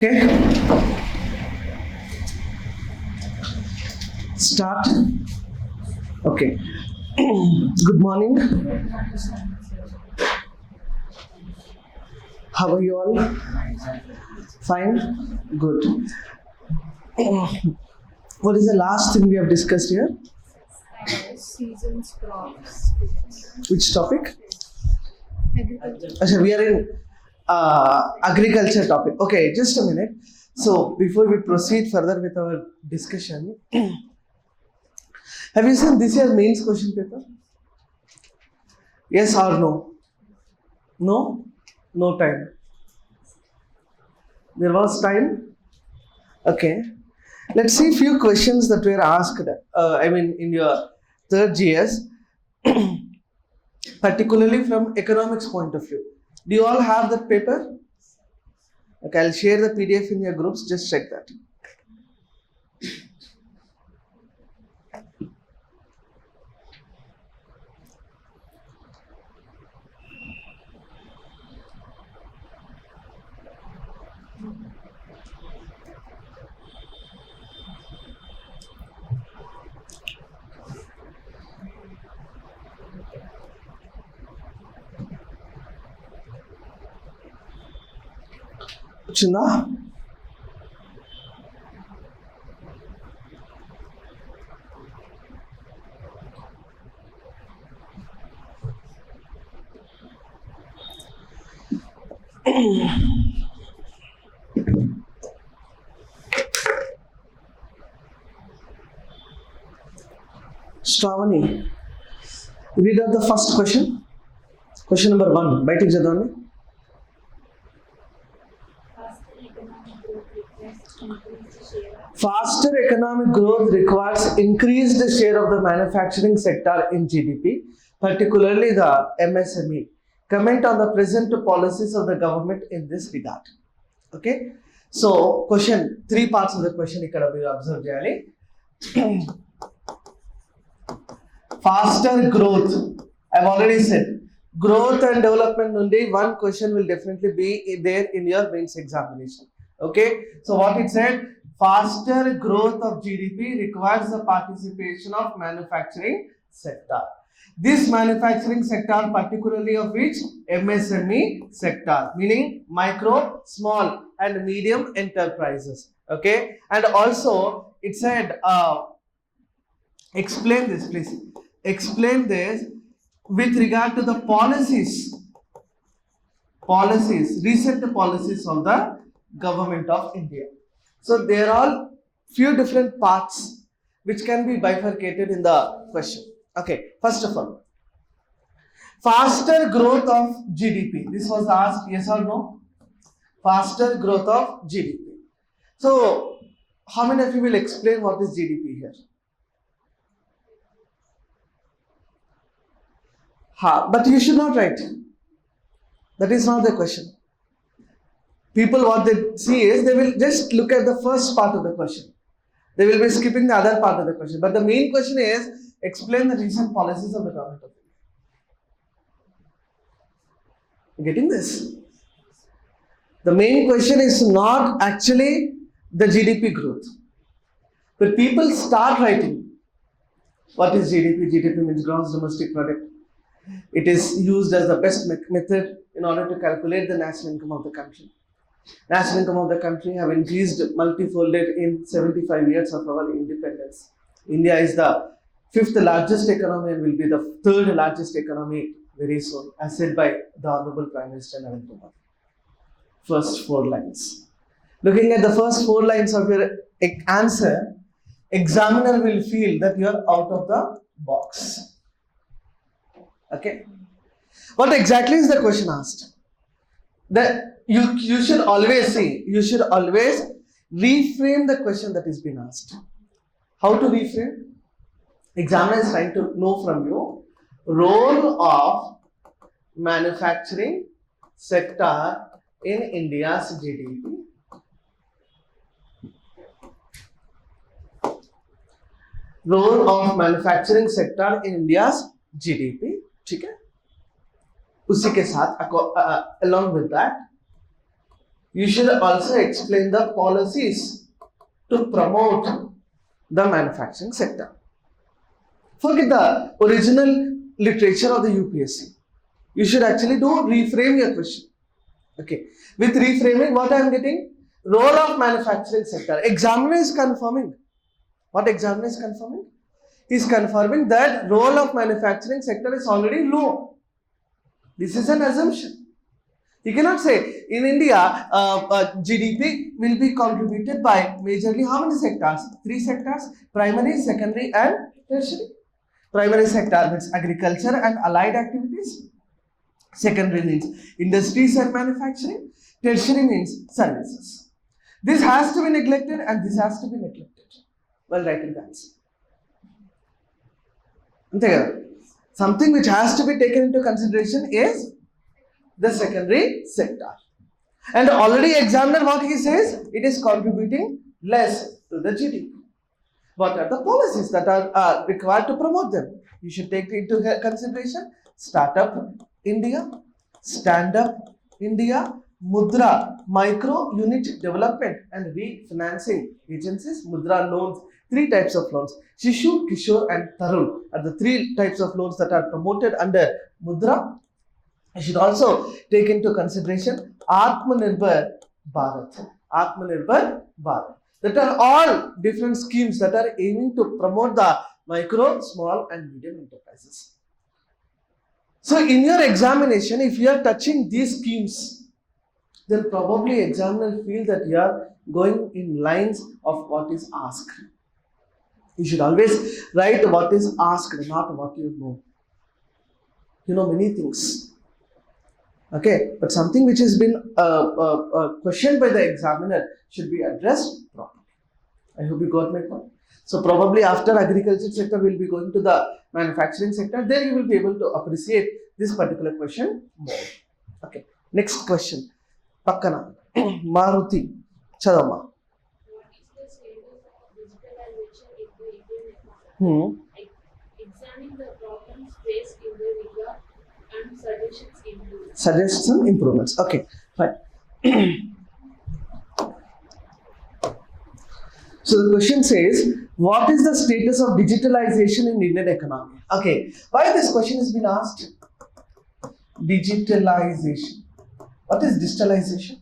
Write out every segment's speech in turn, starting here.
Okay, start. Okay, good morning. How are you all? Fine? Good. What is the last thing we have discussed here? Seasons, crops. Which topic? Agriculture. Achha, we are in agriculture topic. Okay, just a minute. So, before we proceed further with our discussion, have you seen this year's mains question paper? Yes or no? No? No time. There was time? Okay. Let's see few questions that were asked, in your third GS, particularly from economics point of view. Do you all have that paper? Okay, I'll share the PDF in your groups, just check that. వచ్చిందా? Shravani, read out the first question. Question number 1. బయటికి చదవండి. Faster economic growth requires increased share of the manufacturing sector in GDP, particularly the MSME. Comment on the present policies of the government in this regard. Okay. So, question 3 parts of the question ikkada మీరు observe చేయాలి. Faster growth. I've already said growth and development nundi one question will definitely be there in your mains examination. Okay. So, what it said? Faster growth of GDP requires the participation of manufacturing sector. This manufacturing sector, particularly of which MSME sector, meaning micro, small and medium enterprises. Okay, and also it said, explain this, please. Explain this with regard to the policies, recent policies of the government of India. So there are few different parts which can be bifurcated in the question. Okay, first of all, faster growth of GDP. This was asked, yes or no? Faster growth of GDP. So, how many of you will explain what is GDP here? But you should not write. That is not the question. People, what they see is they will just look at the first part of the question. They will be skipping the other part of the question. But the main question is, explain the recent policies of the government of India. Getting this? The main question is not actually the GDP growth. But people start writing. What is GDP? GDP means gross domestic product. It is used as the best method in order to calculate the national income of the country. National income of the country have increased multifolded in 75 years of our independence. India is the 5th largest economy and will be the 3rd largest economy very soon, as said by the Honorable Prime Minister Narendra Modi. First 4 lines. Looking at the first 4 lines of your answer, examiner will feel that you are out of the box. Okay. What exactly is the question asked? That you should always see, you should always reframe the question that is being asked. How to reframe? Examiner is trying to know from you role of manufacturing sector in India's GDP. Role of manufacturing sector in India's GDP. ठीक है, उसी के साथ along with that You should also explain the policies to promote the manufacturing sector. Forget the original literature of the UPSC. You should actually reframe your question. Okay. With reframing, what I am getting? Role of manufacturing sector. Examiner is confirming. What examiner is confirming? He is confirming that role of manufacturing sector is already low. This is an assumption. You cannot say in India GDP will be contributed by majorly how many sectors? 3 sectors: primary, secondary, and tertiary. Primary sector means agriculture and allied activities. Secondary means industries and manufacturing. Tertiary means services. This has to be neglected and this has to be neglected while writing the answer. Something which has to be taken into consideration is the secondary sector. And already examiner, what he says, it is contributing less to the GDP. What are the policies that are required to promote them? You should take into consideration Startup India, Stand Up India, Mudra, Micro Unit Development and Refinancing Agencies, Mudra loans. 3 types of loans. Shishu, Kishore and Tarun are the 3 types of loans that are promoted under Mudra. You should also take into consideration Atmanirbhar Bharat. Atmanirbhar Bharat. That are all different schemes that are aiming to promote the micro, small and medium enterprises. So in your examination, if you are touching these schemes, then probably examiner will feel that you are going in lines of what is asked. You should always write what is asked, not what you know. You know many things. Okay, but something which has been questioned by the examiner should be addressed properly. I hope you got my point. So probably after agriculture sector, we will be going to the manufacturing sector. There you will be able to appreciate this particular question more. Okay, next question. Pakkana, Maruti, Chadama. Examine the problems faced in the Riga and suggestions improvements. Suggest some improvements. Okay, fine. So the question says, what is the status of digitalization in Indian economy? Okay, why this question has been asked? Digitalization. What is digitalization?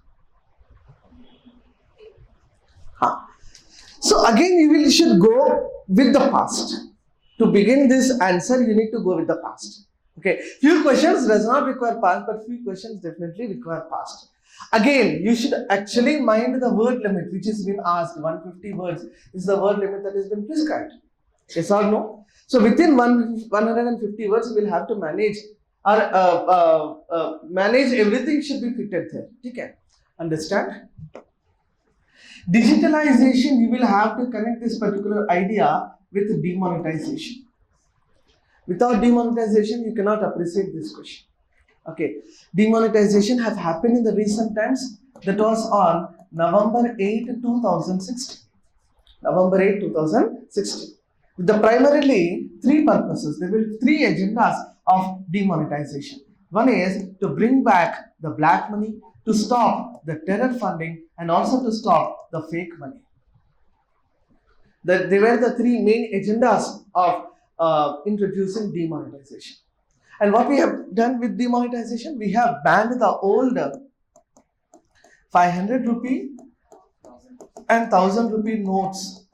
So again, you should go with the past. To begin this answer, you need to go with the past. Okay, few questions does not require past, but few questions definitely require past. Again, you should actually mind the word limit which has been asked. 150 words is the word limit that has been prescribed. Yes or no? So within 150 words, we will have to manage or manage everything should be fitted there. Okay, understand? Digitalization, you will have to connect this particular idea with demonetization. Without demonetization, you cannot appreciate this question. Okay, demonetization have happened in the recent times. That was on November 8, 2016. November 8, 2016. With the primarily 3 purposes. There were 3 agendas of demonetization. One is to bring back the black money, to stop the terror funding, and also to stop the fake money. They were the 3 main agendas of introducing demonetization. And what we have done with demonetization, we have banned the old 500 rupee and 1000 rupee notes.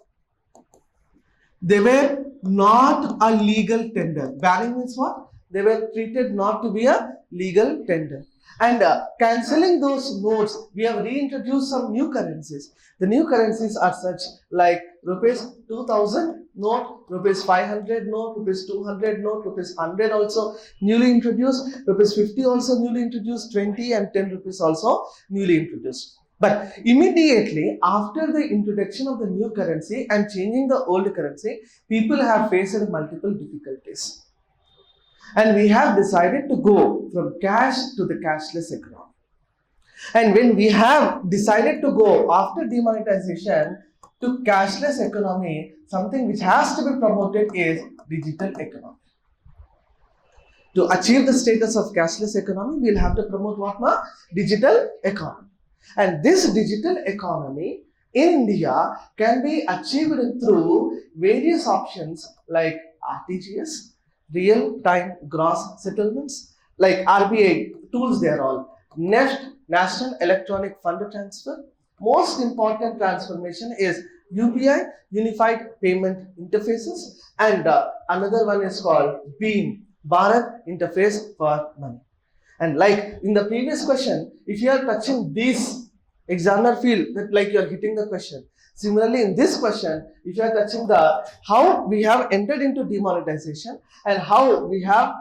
They were not a legal tender. Banning means what? They were treated not to be a legal tender. And cancelling those notes, we have reintroduced some new currencies. The new currencies are such like rupees 2000 note, rupees 500 note, rupees 200 note, rupees 100 also newly introduced, rupees 50 also newly introduced, 20 and 10 rupees also newly introduced. But immediately after the introduction of the new currency and changing the old currency, people have faced multiple difficulties. And we have decided to go from cash to the cashless economy. And when we have decided to go after demonetization to cashless economy, something which has to be promoted is digital economy. To achieve the status of cashless economy, we will have to promote what now? Digital economy. And this digital economy in India can be achieved through various options like RTGS, real-time gross settlements, like RBI tools they are all, NEFT, National Electronic Fund Transfer. Most important transformation is UPI, Unified Payment Interfaces, and another one is called BEAM, Bharat Interface for Money. And like in the previous question, if you are touching these, examiner feel that like you are hitting the question. Similarly, in this question, if you are touching the how we have entered into demonetization and how we have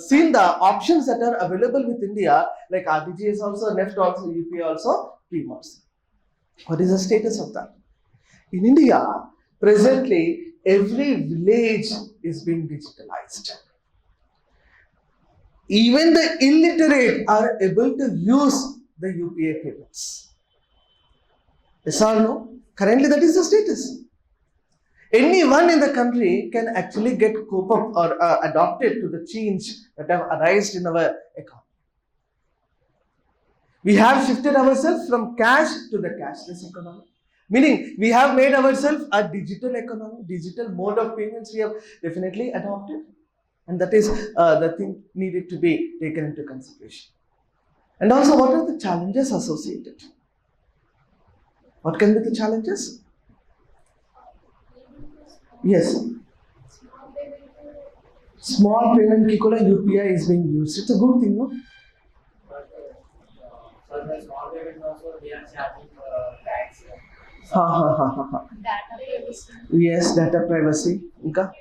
seen the options that are available with India, like RTGS also, NEFT also, UPI also, BEAM also. What is the status of that? In India, presently, every village is being digitalized. Even the illiterate are able to use the UPI payments. Yes or no? Currently, that is the status. Anyone in the country can actually get cope up or adopted to the change that have arisen in our economy. We have shifted ourselves from cash to the cashless economy. Meaning, we have made ourselves a digital economy, digital mode of payments we have definitely adopted. And that is the thing needed to be taken into consideration. And also, what are the challenges associated? What can be the challenges? Yes. Small payment ki kuda UPI is being used. It's a good thing, no? For the small payment also, they are charging tax. Data privacy. Yes, data privacy. Inka?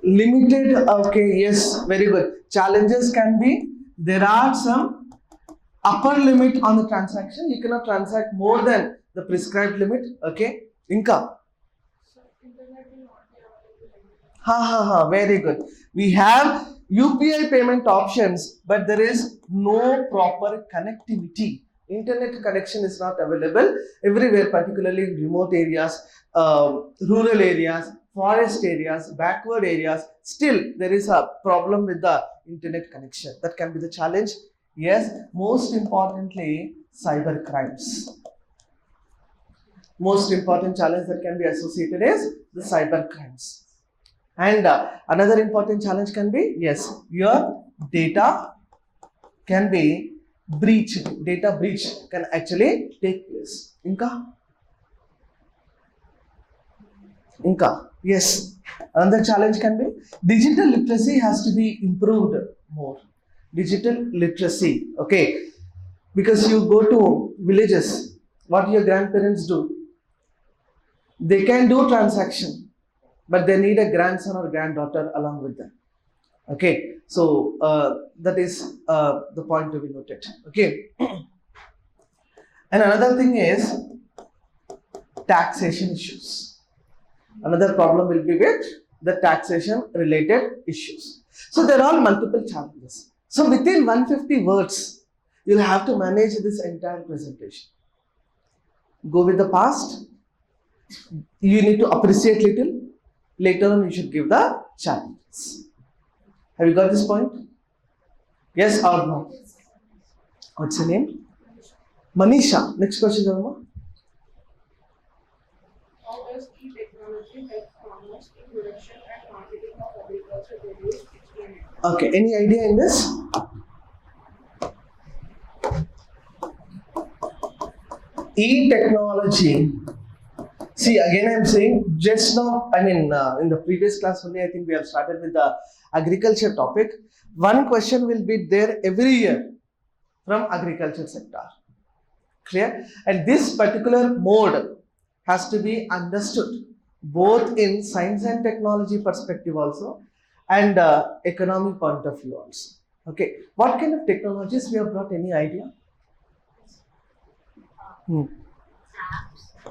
Limited, okay, yes, very good. Challenges can be, there are some upper limit on the transaction. You cannot transact more than the prescribed limit, okay? Inka? So internet will not be available. Very good. We have UPI payment options, but there is no proper connectivity. Internet connection is not available everywhere, particularly in remote areas, rural areas, forest areas, backward areas. Still, there is a problem with the internet connection. That can be the challenge. Yes, most importantly, cyber crimes. Most important challenge that can be associated is the cyber crimes. And another important challenge can be, yes, your data can be breached. Data breach can actually take place. Inka? Yes. Another challenge can be, digital literacy has to be improved more. Digital literacy, okay. Because you go to villages, what your grandparents do? They can do transaction, but they need a grandson or granddaughter along with them. Okay, so that is the point to be noted. Okay, and another thing is taxation issues. Another problem will be with the taxation related issues. So there are multiple challenges. So within 150 words, you'll have to manage this entire presentation. Go with the past. You need to appreciate little. Later on, you should give the challenges. Have you got this point? Yes or no? What's your name? Manisha. Next question, Dharma. How does e-technology help farmers in production and marketing of agriculture produce? Explain it. Okay, any idea in this? E-technology. See, again I'm saying, just now, in the previous class only, I think we have started with the agriculture topic. One question will be there every year from agriculture sector. Clear? And this particular mode has to be understood both in science and technology perspective also and economic point of view also. Okay, what kind of technologies we have brought? Any idea?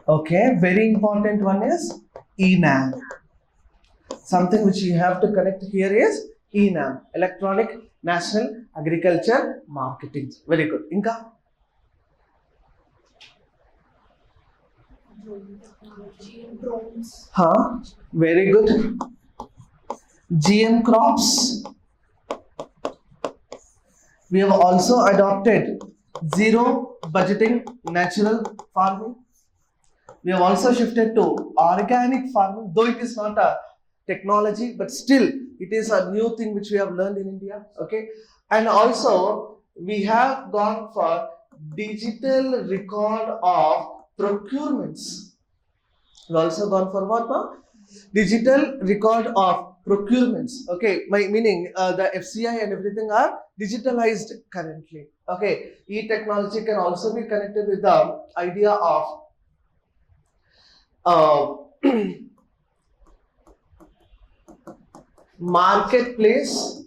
Okay, very important one is ENAM. Something which you have to connect here is ENAM, Electronic National Agriculture Marketing. Very good. Inka? Drone technology, drones. Very good. GM crops. We have also adopted zero budgeting natural farming. We have also shifted to organic farming, though it is not a technology, but still it is a new thing which we have learned in India. Okay, and also we have gone for digital record of procurements. We also gone for what now? Digital record of procurements. Okay, my meaning the FCI and everything are digitalized currently. Okay, e-technology can also be connected with the idea of uh, marketplace,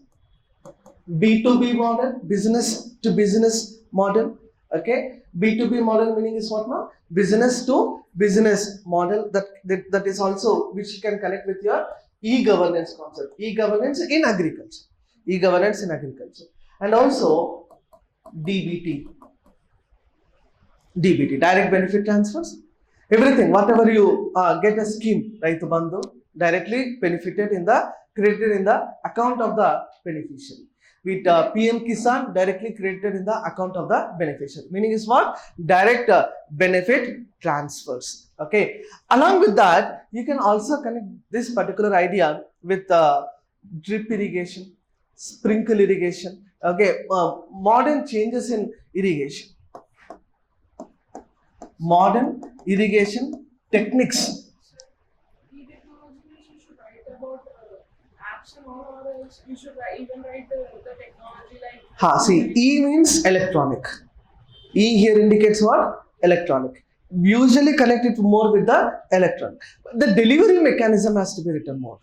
B2B model, business to business model. Okay, B2B model meaning is what now? Business to business model, that is also which can connect with your e-governance concept. E-governance in agriculture. E-governance in agriculture. And also DBT. DBT, direct benefit transfers. Everything, whatever you get a scheme, Raitu Bandhu, directly benefited in the, credited in the account of the beneficiary. With PM Kisan, directly credited in the account of the beneficiary. Meaning is what? Direct benefit transfers. Okay. Along with that, you can also connect this particular idea with drip irrigation, sprinkle irrigation. Okay. Modern changes in irrigation. Modern irrigation techniques. E-technology means you should write about apps and all, or else you should even write the technology like. See, E means electronic. E here indicates what? Electronic. Usually connect it more with the electronic. But the delivery mechanism has to be written more.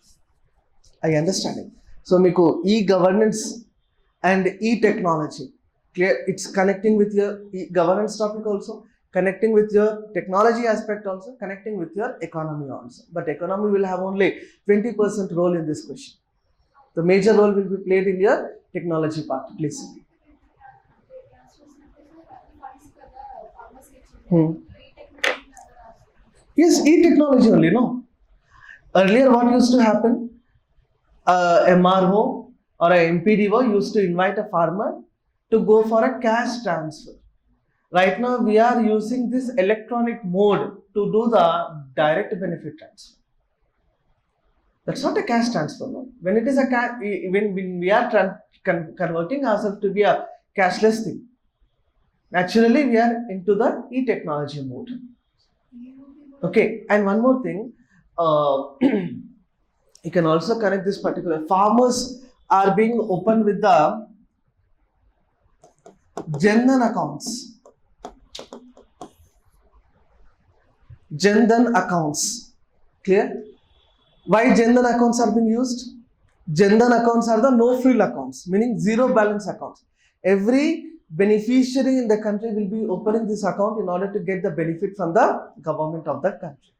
Are you understanding? So, Miko, e-governance and e-technology. Clear? It's connecting with your e-governance topic also, connecting with your technology aspect also, connecting with your economy also. But economy will have only 20% role in this question. The major role will be played in your technology part, please. Yes, e-technology only, no? Earlier, what used to happen? MRO or a MPDO used to invite a farmer to go for a cash transfer. Right now, we are using this electronic mode to do the direct benefit transfer. That's not a cash transfer, no? When it is a cash, when we are converting ourselves to be a cashless thing, naturally we are into the e-technology mode. Okay, and one more thing, you can also connect this particular. Farmers are being opened with the Jan-Dhan accounts. Jan-Dhan accounts. Clear? Why Jan-Dhan accounts are being used? Jan-Dhan accounts are the no-frill accounts, meaning zero balance accounts. Every beneficiary in the country will be opening this account in order to get the benefit from the government of the country.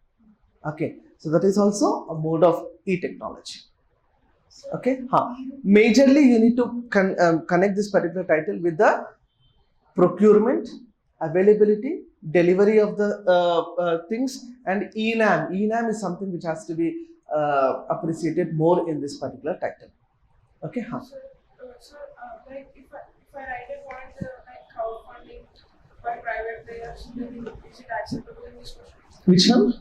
Okay, so that is also a mode of e-technology. Okay, majorly you need to connect this particular title with the procurement, availability, delivery of the things, and ENAM. ENAM is something which has to be appreciated more in this particular title. Okay, So, like if I write a point like crowdfunding by private players, then is it acceptable in this question? which one?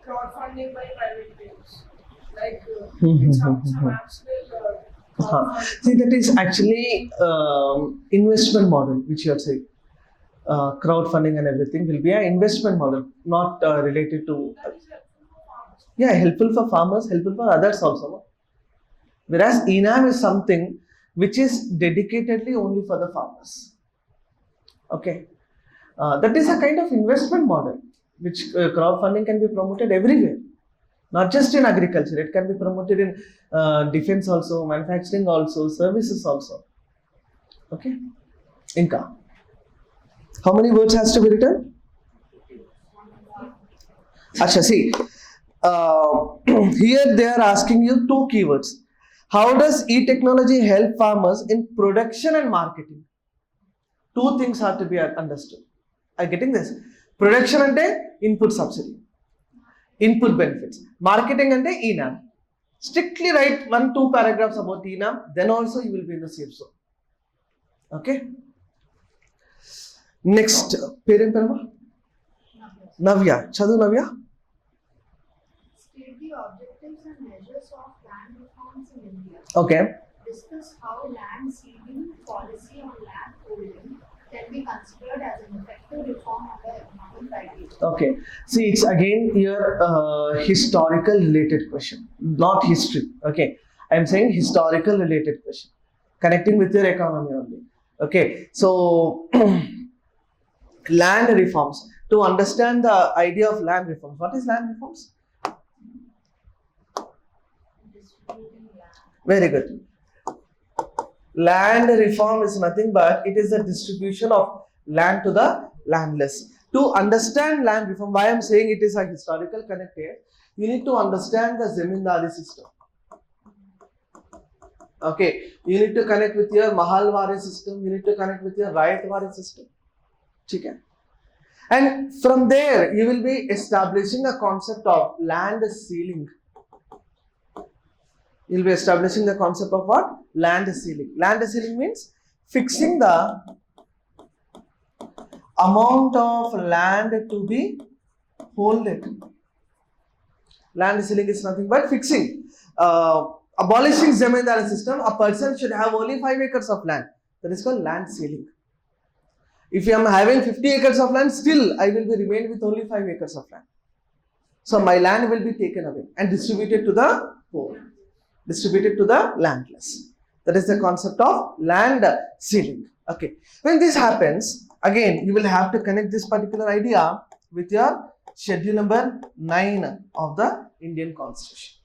Crowdfunding by private players, like in some apps will crowdfund. See, that is actually investment model which you are saying. Crowdfunding and everything will be an investment model, not related to. That is helpful for farmers. Yeah, helpful for farmers, helpful for others also. No? Whereas ENAM is something which is dedicatedly only for the farmers. Okay, that is a kind of investment model which crowdfunding can be promoted everywhere, not just in agriculture. It can be promoted in defense also, manufacturing also, services also. Okay, Inka. How many words has to be written? Acha, see, here they are asking you two keywords. How does e-technology help farmers in production and marketing? Two things have to be understood. Are you getting this? Production ante input subsidy, input benefits. Marketing ante ENAM. Strictly write 1-2 paragraphs about ENAM, then also you will be in the safe zone. Okay. Next, parent Parama? Navya. Chadu Navya? State the objectives and measures of land reforms in India. Okay. Discuss how land ceding policy on land holding can be considered as an effective reform under economic criteria. Okay. See, it's again here historical related question, not history. Okay. I'm saying historical related question, connecting with your economy only. Okay. So, land reforms. To understand the idea of land reforms, what is land reforms? Distributing land. Very good. Land reform is nothing but it is the distribution of land to the landless. To understand land reform, why I'm saying it is a historical connect here, you need to understand the Zamindari system. Okay, you need to connect with your Mahalwari system, you need to connect with your Rayatwari system. Okay. And from there, you will be establishing a concept of land ceiling. You'll be establishing the concept of what? Land ceiling. Land ceiling means fixing the amount of land to be holded. Land ceiling is nothing but fixing. Abolishing Zamindari system, a person should have only 5 acres of land. That is called land ceiling. If I am having 50 acres of land, still I will be remain with only 5 acres of land. So my land will be taken away and distributed to the poor, distributed to the landless. That is the concept of land ceiling. Okay. When this happens, again you will have to connect this particular idea with your schedule number 9 of the Indian Constitution.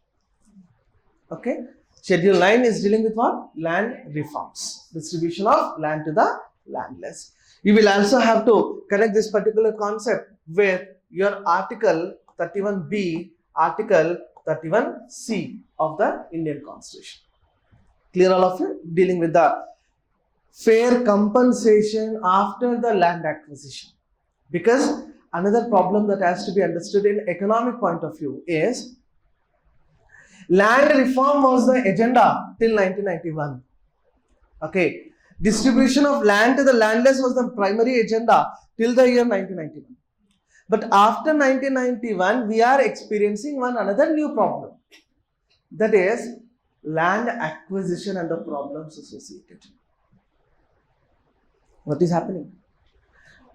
Okay. Schedule 9 is dealing with what? Land reforms, distribution of land to the landless. You will also have to connect this particular concept with your Article 31B, Article 31C of the Indian Constitution. Clear all of you? Dealing with the fair compensation after the land acquisition. Because another problem that has to be understood in economic point of view is land reform was the agenda till 1991. Okay. Distribution of land to the landless was the primary agenda till the year 1991. But after 1991, we are experiencing another new problem. That is land acquisition and the problems associated. What is happening?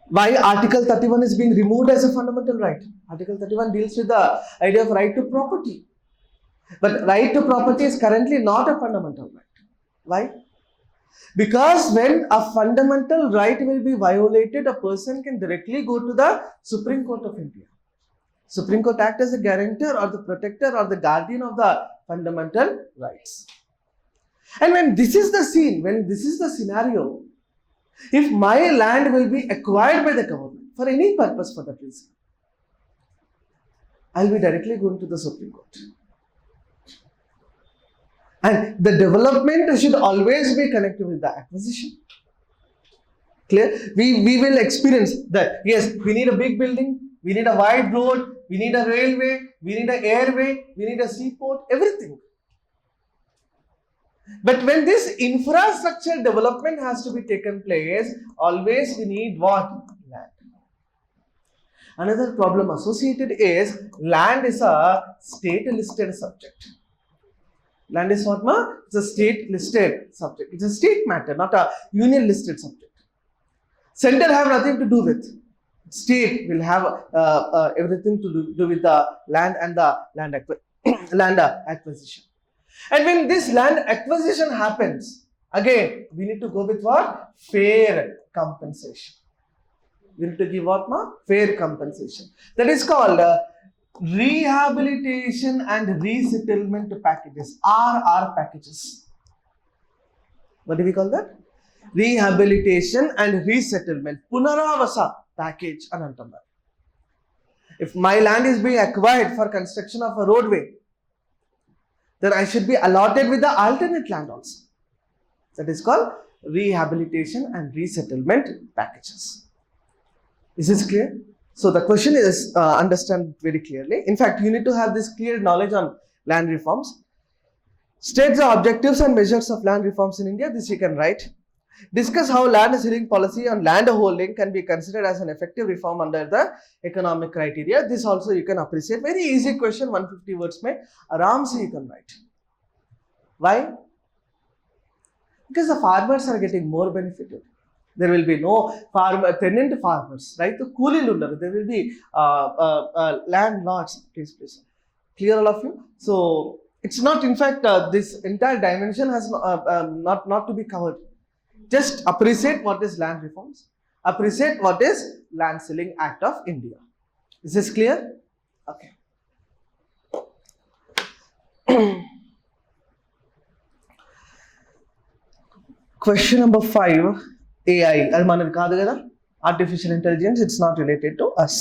Why Article 31 is being removed as a fundamental right? Article 31 deals with the idea of right to property. But right to property is currently not a fundamental right. Why? Because when a fundamental right will be violated, a person can directly go to the Supreme Court of India. Supreme Court acts as a guarantor or the protector or the guardian of the fundamental rights. And when this is the scene, when this is the scenario, if my land will be acquired by the government for any purpose for that reason, I'll be directly going to the Supreme Court. And the development should always be connected with the acquisition. Clear? We will experience that, yes, we need a big building, we need a wide road, we need a railway, we need an airway, we need a seaport, everything. But when this infrastructure development has to be taken place, always we need what? Land. Another problem associated is land is a state listed subject. Land is what, ma? It's a state listed subject. It's a state matter, not a union listed subject. Center have nothing to do with. State will have everything to do with the land and the land acquisition. And when this land acquisition happens, again, we need to go with what? Fair compensation. We need to give what, ma? Fair compensation. That is called rehabilitation and resettlement packages, RR packages. What do we call that? Rehabilitation and resettlement, Punaravasa package anantamar. If my land is being acquired for construction of a roadway, then I should be allotted with the alternate land also. That is called rehabilitation and resettlement packages. Is this clear? So the question is understand very clearly. In fact, you need to have this clear knowledge on land reforms. State the objectives and measures of land reforms in India. This you can write. Discuss how land ceiling policy on land holding can be considered as an effective reform under the economic criteria. This also you can appreciate. Very easy question, 150 words mein aram se you can write. Why? Because the farmers are getting more benefited. There will be no tenant farmers, right? The coolie undaru. There will be landlords. Please. Clear all of you? So it's not, in fact, this entire dimension has not to be covered. Just appreciate what is land reforms. Appreciate what is Land Ceiling Act of India. Is this clear? Okay. Question number 5, AI. అది మనది కాదు కదా, artificial intelligence. It's not related to us.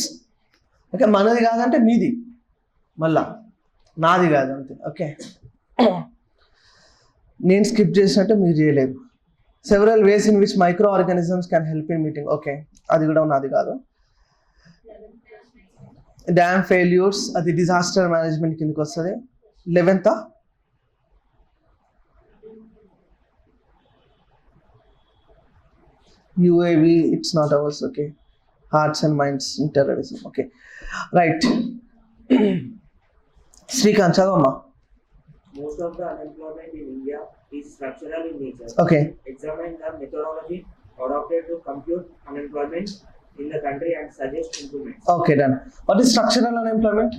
Okay, మనది కాదంటే మీది, మళ్ళా నాది కాదు అంతే. ఓకే, నేను స్కిప్ చేసినట్టు మీరు చేయలేదు. Several ways in which micro organisms can help in meeting. Okay, అది కూడా నాది కాదు. డ్యామ్ ఫెయిల్యూర్స్, అది డిజాస్టర్ మేనేజ్మెంట్ కిందకి వస్తుంది. 11th UAV, it's not ours. Okay, hearts and minds in terrorism. Okay, right. Srikanth, chadavamma. Most of the unemployment in India is structural in nature. Okay. Examine the methodology adopted to compute unemployment in the country and suggest improvements. Okay, done. What is structural unemployment?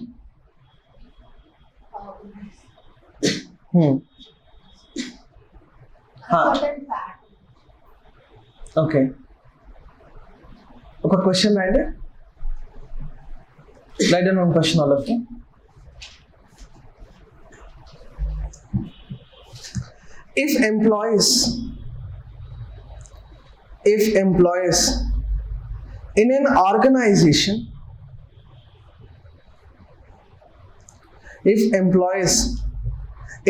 Important fact. Okay. Okay, question right? Write down one question, all of you. If employees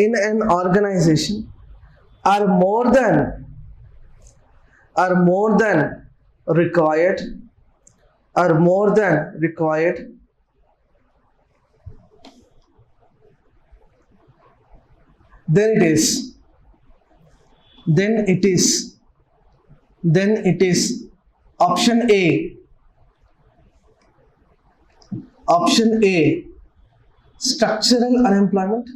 in an organization, are more than required, then it is option A, structural unemployment.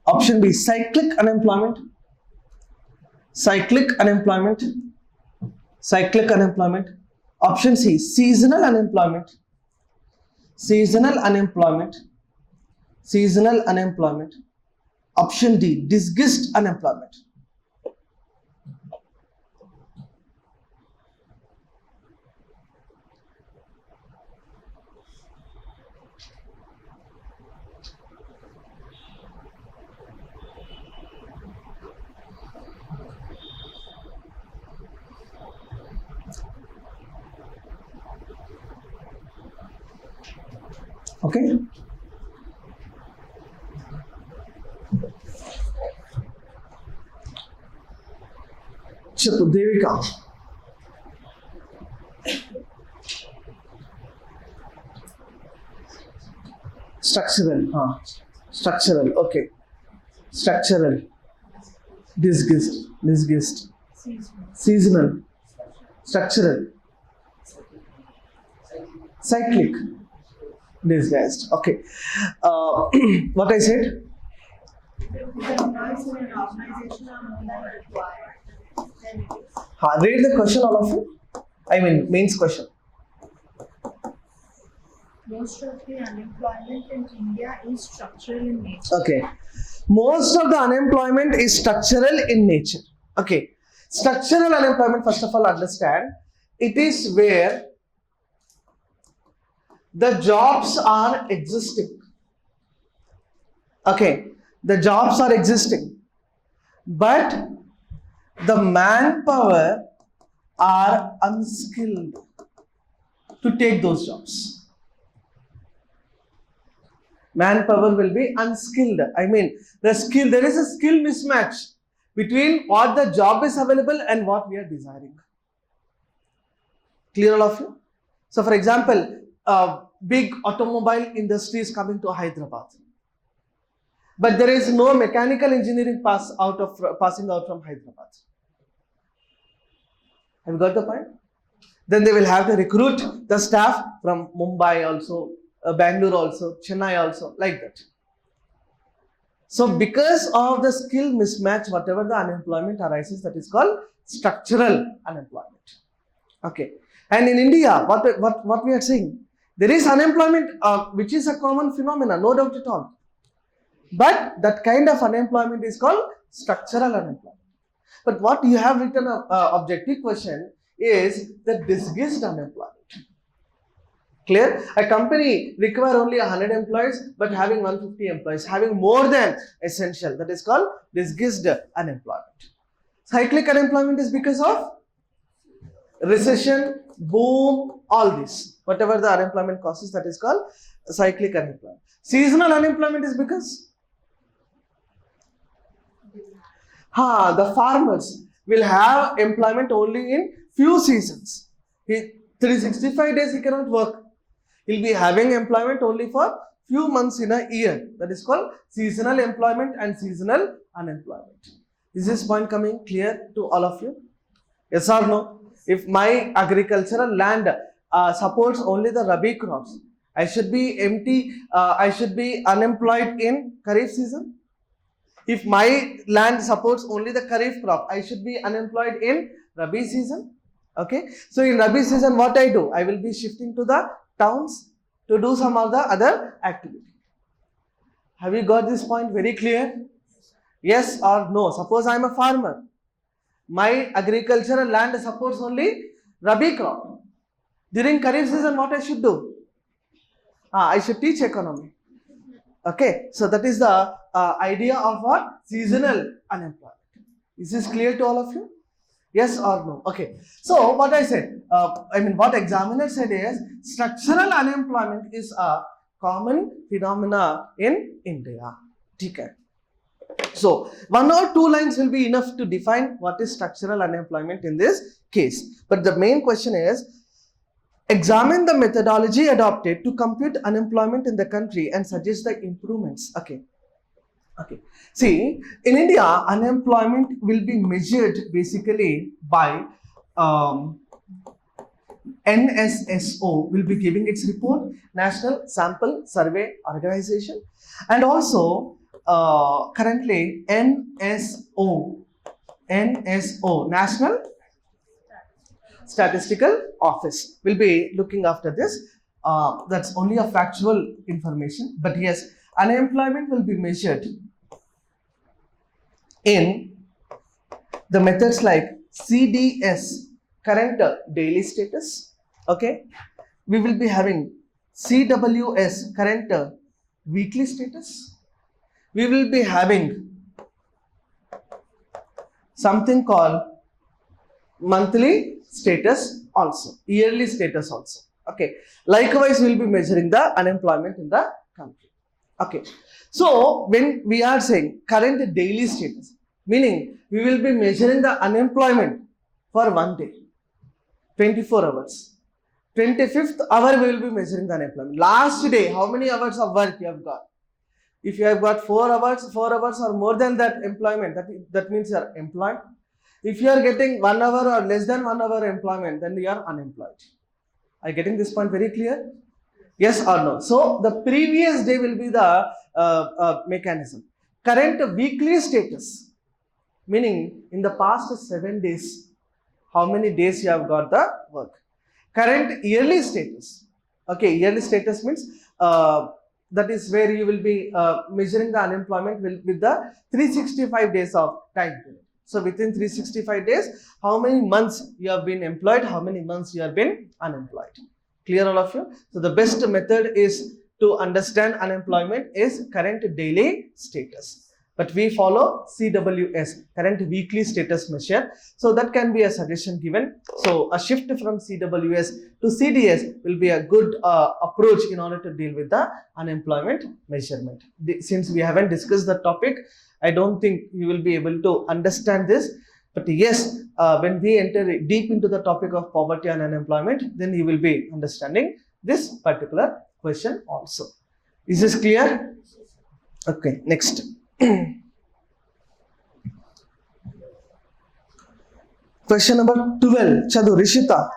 Option B, cyclic unemployment. Option C, seasonal unemployment. Option D, disguised unemployment. Okay. చెప్పు Devika. Structural. Okay. Structural. Disguised. Seasonal. Structural. Cyclic. Disguised. Okay. What I said? Read the question, all of you. I mean, mains question. Most of the unemployment in India is structural in nature. Okay. Most of the unemployment is structural in nature. Okay. Structural unemployment, first of all, understand, it is where the jobs are existing. Okay. The jobs are existing, but the manpower are unskilled to take those jobs. Manpower will be unskilled. I mean, there is a skill mismatch between what the job is available and what we are desiring. Clear, all of you? So for example, big automobile industry is coming to Hyderabad, but there is no mechanical engineering passing out from Hyderabad. Have you got the point? Then they will have to recruit the staff from Mumbai also, Bangalore also, Chennai also, like that. So because of the skill mismatch, whatever the unemployment arises, that is called structural unemployment. Okay. And in India, what we are saying, there is unemployment, which is a common phenomenon, no doubt at all. But that kind of unemployment is called structural unemployment. But what you have written objective question is the disguised unemployment. Clear? A company require only 100 employees but having 150 employees, having more than essential. That is called disguised unemployment. Cyclic unemployment is because of recession, boom, all this. Whatever the unemployment causes, that is called cyclic unemployment. Seasonal unemployment is because the farmers will have employment only in few seasons. 365 days he cannot work. He'll be having employment only for few months in a year. That is called seasonal employment and seasonal unemployment. Is this point coming clear to all of you? Yes or no? If my agricultural land supports only the Rabi crops, I should be unemployed in Kharif season. If my land supports only the Kharif crop, I should be unemployed in Rabi season. Okay. So in Rabi season, what I do? I will be shifting to the towns to do some of the other activity. Have you got this point very clear? Yes or no? Suppose I am a farmer. My agricultural land supports only Rabi crop. During Kharif season, what I should do? I should teach economy. Okay, so that is the idea of what? Seasonal unemployment. Is this clear to all of you? Yes or no? Okay. So what I said, what examiner said is structural unemployment is a common phenomena in India. Okay. So 1 or 2 lines will be enough to define what is structural unemployment in this case. But the main question is, examine the methodology adopted to compute unemployment in the country and suggest the improvements. Okay. See, in India, unemployment will be measured basically by NSSO will be giving its report, National Sample Survey Organization, and also currently NSO, National Statistical Office will be looking after this. That's only a factual information, but yes, unemployment will be measured in the methods like CDS, current daily status. Okay, we will be having CWS, current weekly status. We will be having something called monthly status also, yearly status also. Okay, likewise we will be measuring the unemployment in the country. Okay, so when we are saying current daily status, meaning we will be measuring the unemployment for 1 day, 24 hours. 25th hour we will be measuring the unemployment. Last day, how many hours of work you have got? If you have got 4 hours or more than that employment, that means you are employed. If you are getting 1 hour or less than 1 hour employment, then you are unemployed. Are you getting this point very clear? Yes or no? So the previous day will be the mechanism. Current weekly status, meaning in the past 7 days, how many days you have got the work. Current yearly status. Okay, yearly status means that is where you will be measuring the unemployment with the 365 days of time period. So within 365 days, how many months you have been employed, how many months you have been unemployed. Clear all of you? So the best method is to understand unemployment is current daily status. But we follow CWS, current weekly status measure. So that can be a suggestion given. So a shift from CWS to CDS will be a good approach in order to deal with the unemployment measurement. Since we haven't discussed the topic, I don't think you will be able to understand this. But yes, when we enter deep into the topic of poverty and unemployment, then you will be understanding this particular question also. Is this clear? Okay, next. Question number 12. Chadu, Rishita.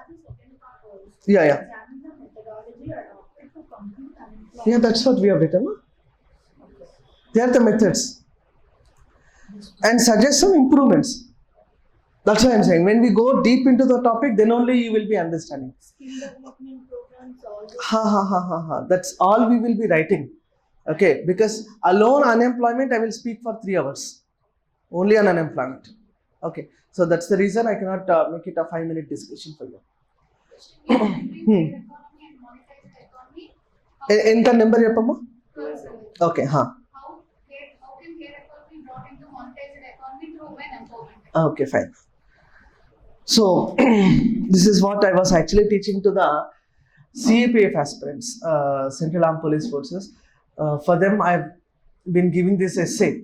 Yeah. Examine the methodology adopted to compute unemployment. Yeah, that's what we have written. No? They are the methods. And suggest some improvements. That's what I'm saying. When we go deep into the topic, then only you will be understanding. Skill development programs, all those. That's all we will be writing. Okay, because alone unemployment, I will speak for 3 hours. Only on unemployment. Okay, so that's the reason I cannot make it a 5-minute discussion for you. Economy and monetized economy. In the number yapamma? Okay, How can care economy brought into monetized economy through women empowerment? Okay, fine. So, this is what I was actually teaching to the CAPF aspirants, Central Armed Police Forces. For them, I've been giving this essay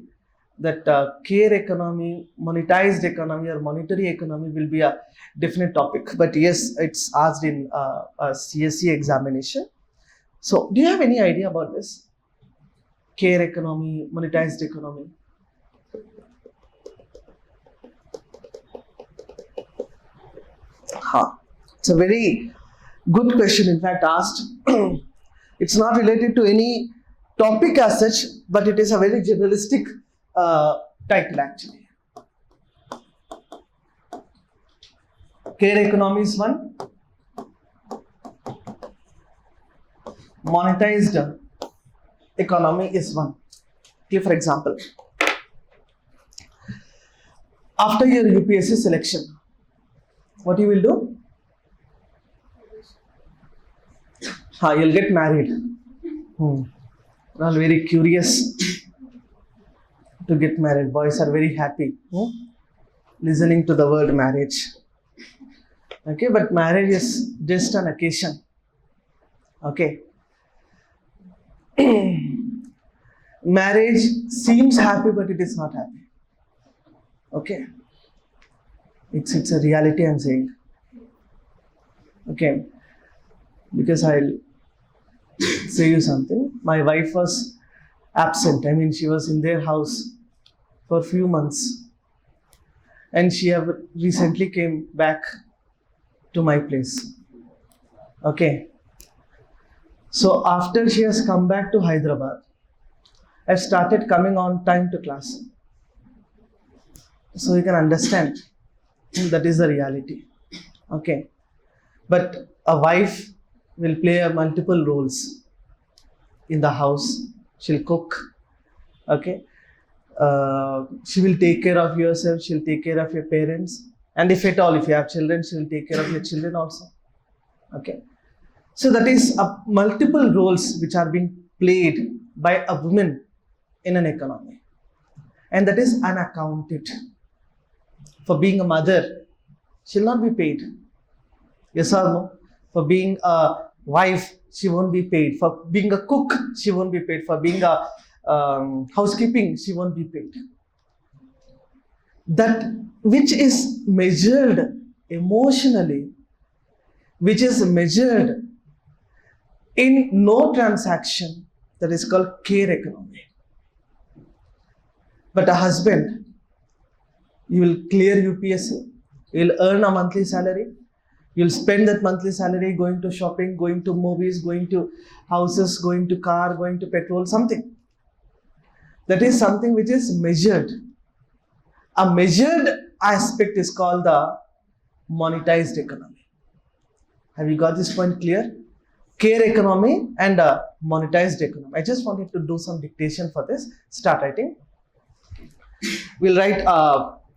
that care economy, monetized economy or monetary economy will be a definite topic. But yes, it's asked in a CSE examination. So, do you have any idea about this? Care economy, monetized economy? It's a very good question, in fact, asked. It's not related to any topic as such, but it is a very generalistic title actually. Care economy is one. Monetized economy is one. Okay, for example, after your UPSC selection, what you will do? You'll get married. All very curious to get married. Boys are very happy listening to the word marriage. Okay, but marriage is just an occasion. Okay. Marriage seems happy, but it is not happy. Okay. It's a reality I'm saying. Okay. Because I'll say you something. My wife was absent. I mean, she was in their house for a few months. And she have recently came back to my place. Okay. So after she has come back to Hyderabad, I've started coming on time to class. So you can understand that is the reality. Okay. But a wife will play multiple roles in the house. She'll cook. Okay. She will take care of yourself. She'll take care of your parents. And if at all, if you have children, she'll take care of your children also. Okay. So that is multiple roles which are being played by a woman in an economy. And that is unaccounted. For being a mother, she'll not be paid. Yes or no? For being a wife, she won't be paid. For being a cook, she won't be paid. For being a housekeeping, she won't be paid. That which is measured emotionally, which is measured in no transaction, that is called care economy. But a husband, you will clear UPSC, you will earn a monthly salary, you will spend that monthly salary going to shopping, going to movies, going to houses, going to car, going to petrol, something. That is something which is measured. A measured aspect is called the monetized economy. Have you got this point clear? Care economy and monetized economy. I just wanted to do some dictation for this. Start writing. We'll write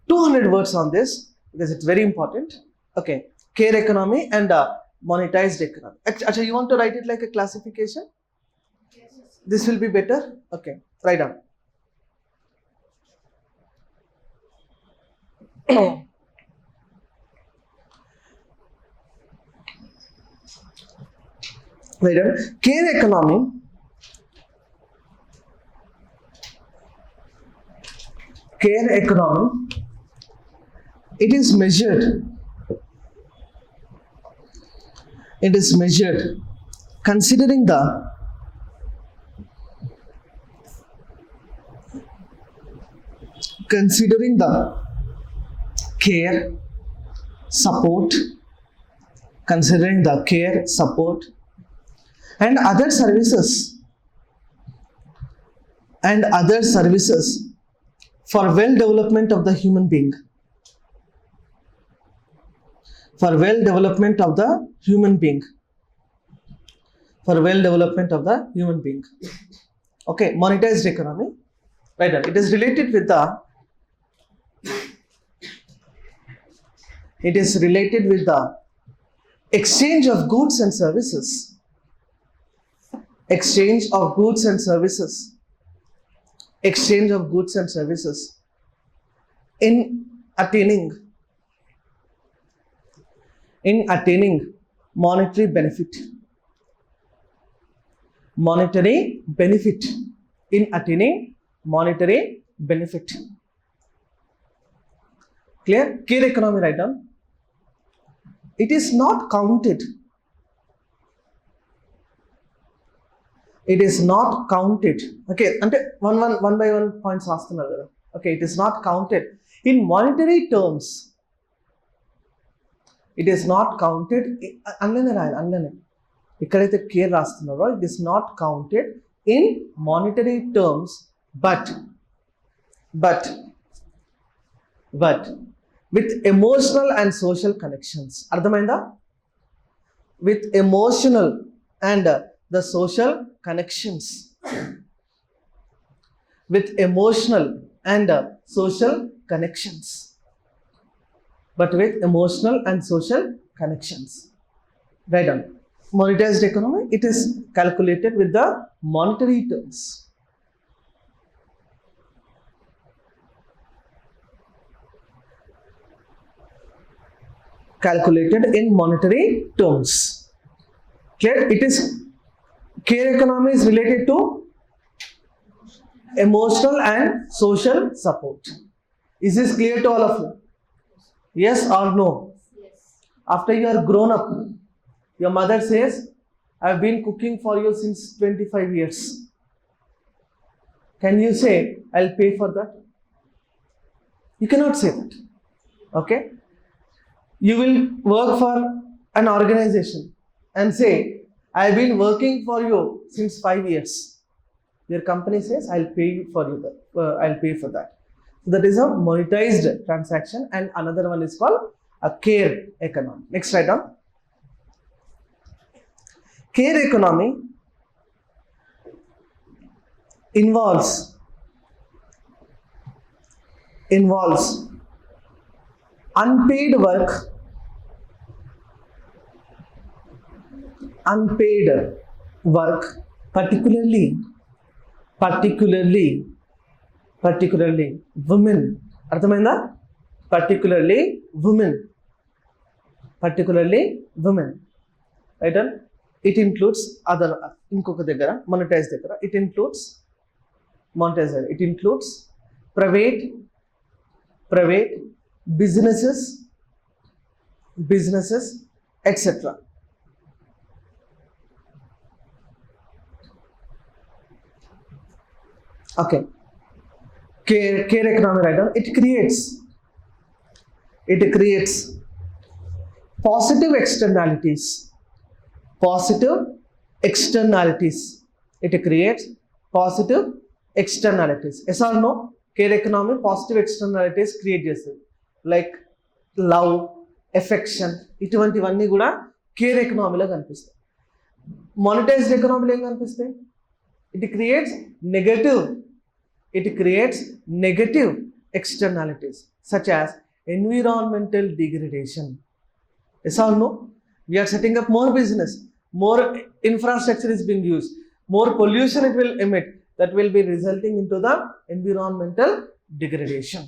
200 words on this because it's very important. Okay. Care economy and monetized economy. Actually, you want to write it like a classification? Yes. This will be better? Okay. Write down. Write down. Care economy it is measured. It is measured considering the care, support, considering the care, support, and other services for well development of the human being. For well development of the human being. For well development of the human being. Okay, monetized economy. Right, it is related with the exchange of goods and services. Exchange of goods and services. Exchange of goods and services in attaining monetary benefit. Monetary benefit. In attaining monetary benefit. Clear? Care economy, write down. It is not counted. It is not counted. Okay, ante one by one points rastunnadu kada. Okay, it is not counted in monetary terms. It is not counted. Anlane raayali, anlane. Ikkadaithe care rastunnaro, it is not counted in monetary terms, but with emotional and social connections. Ardhamainda? With emotional and the social connections. With emotional and social connections. But with emotional and social connections. Right on. Monetized economy, it is calculated with the monetary terms. Calculated in monetary terms. Clear? It is care economy is related to emotional and social support. Is this clear to all of you? Yes or no? Yes. After you are grown up, your mother says, I've been cooking for you since 25 years. Can you say, I'll pay for that? You cannot say that. Okay? You will work for an organization and say, I've been working for you since 5 years. Your company says, I'll pay for you that. I'll pay for that. So that is a monetized transaction, and another one is called a care economy. Next, write down. Care economy involves unpaid work, particularly women. Ardhamainda? Particularly women. Right? It includes other inkoka daggara monetized daggara. It includes private businesses, etc. Okay. Care economy, right? It creates positive externalities. It creates positive externalities. Yes or no? Care economy positive externalities create చేస్తుంది. Like love, affection, ఇటువంటివన్నీ కూడా care ఎకనామీలో కనిపిస్తాయి. Monetised ఎకనామీలో ఏం కనిపిస్తాయి? It creates negative externalities such as environmental degradation. Yes or no? We are setting up more business, more infrastructure is being used, more pollution it will emit, that will be resulting into the environmental degradation.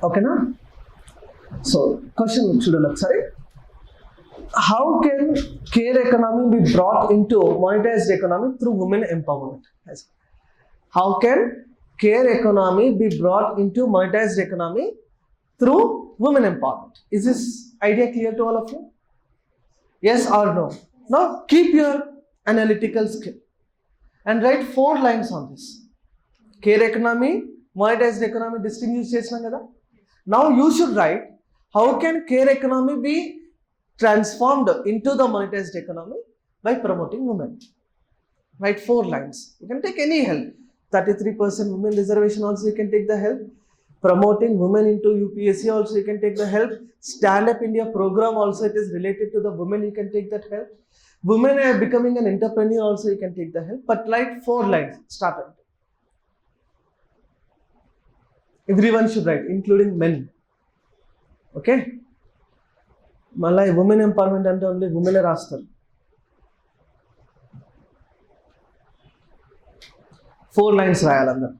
Okay, na? So, question చూడాలి ఒకసారి. how can care economy be brought into monetized economy through women empowerment? Yes. How can care economy be brought into monetized economy through women empowerment? Is this idea clear to all of you? Yes or no? Now keep your analytical skill and write 4 lines on this. Care economy, monetized economy distinguish chesnam kada. Now you should write how can care economy be transformed into the monetized economy by promoting women. Write 4 lines. You can take any help. 33% women reservation also you can take the help. Promoting women into UPSC also you can take the help. Stand Up India program also it is related to the women, you can take that help. Women are becoming an entrepreneur also you can take the help. But write 4 lines. Start it. Everyone should write, including men. Okay? Malay women empowerment ante only women rastaru. 4 lines రాయాలందరూ.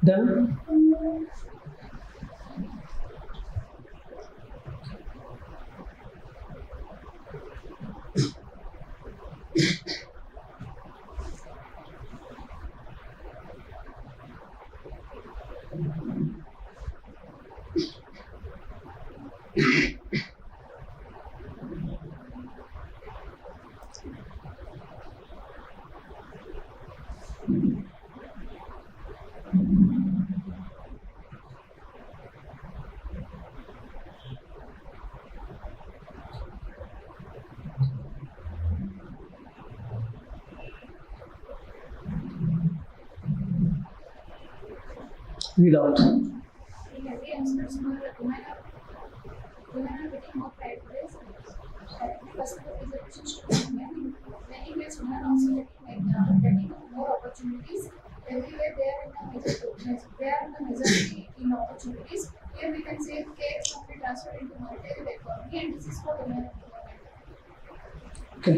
Done? Read out. In every aspect, women are getting more prioritized. First of all, reservation students, many ways women are also getting more opportunities. Everywhere they are in the majority in opportunities. Here we can say case can be transferred into monetary economy, and this is for women empowerment. Okay.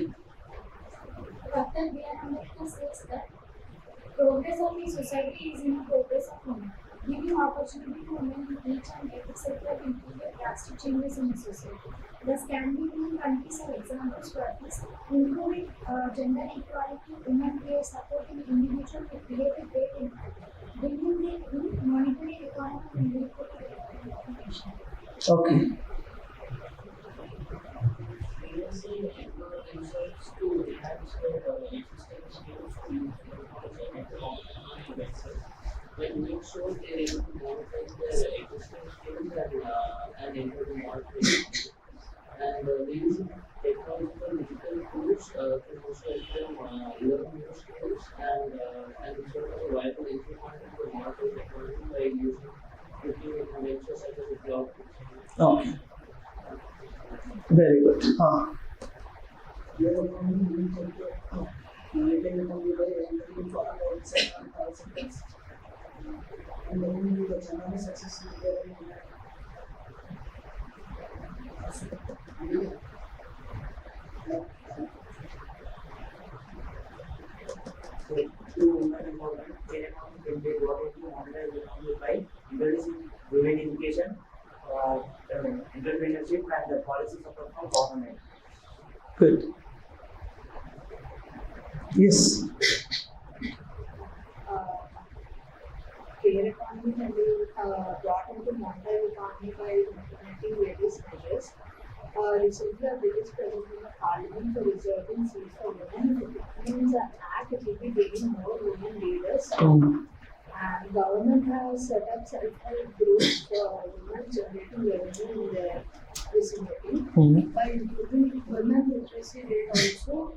Dr. B.R. Ambedkar says that progress of the society is in the progress of women. Giving opportunity to women in each and every sector will create drastic changes in the society. The Scandinavian countries are examples for this. Improving gender equality, women play supporting individual to create a great impact. Bringing the in monetary economy and equal information. Okay. Previously, employer themselves to enhance their existing skills to use technology and economic ventures. When make sure they're able to monetize their existing skills and enter the market. And they use technological digital tools can also help them learn new skills and sort of a viable entry point into the market economy by using looking at ventures such as the cloud kitchen. Okay. Very good. And then the channel success is there in So, to women empowerment, care economy can be brought into online economy by introducing women education, entrepreneurship, and the policy support from government. Good. Yes. Care economy can be brought into monetary economy by implementing various measures. Recently, a bill is present in the Parliament for reserving seats for women. It means an act it will be giving more women leaders. And government has set up self-help groups for women generating revenue in their vicinity. By improving women literacy rate also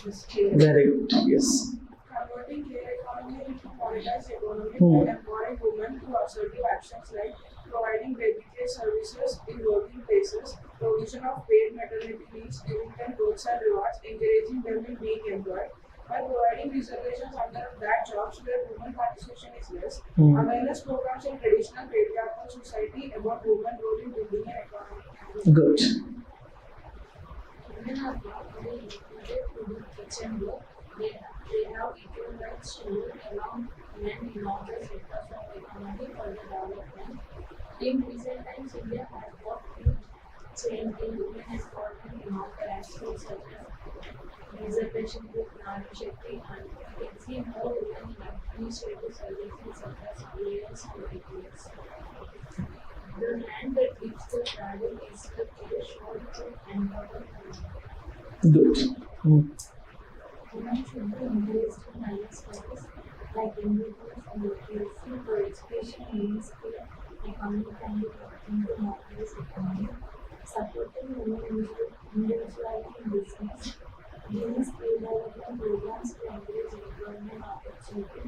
is clear. Very good. Yes. Converting care economy into monetized economy by empowering women through assertive actions like providing baby care services in working places, provision of paid maternity leaves, giving them roadside rewards, encouraging them in being employed. By providing reservations under that jobs where women participation is less, awareness programs in traditional patriarchal society about women role in building an economy. Good. Women are not only included to do kitchen work, they have equal rights to work along men in all the sectors of economy for the development. In recent times, India has got huge change in women empowerment in all the aspects such as reservation with Nari Shakti, and we can see more women in administrative services such as IAS and IPS. The land that leads the travel is the threshold to empower women. Good. Women should be encouraged in higher studies like MBBS and UPSC for education in skill economy can be brought into marketplace economy, supporting women individuality in business, giving skill development programs to encourage employment opportunity,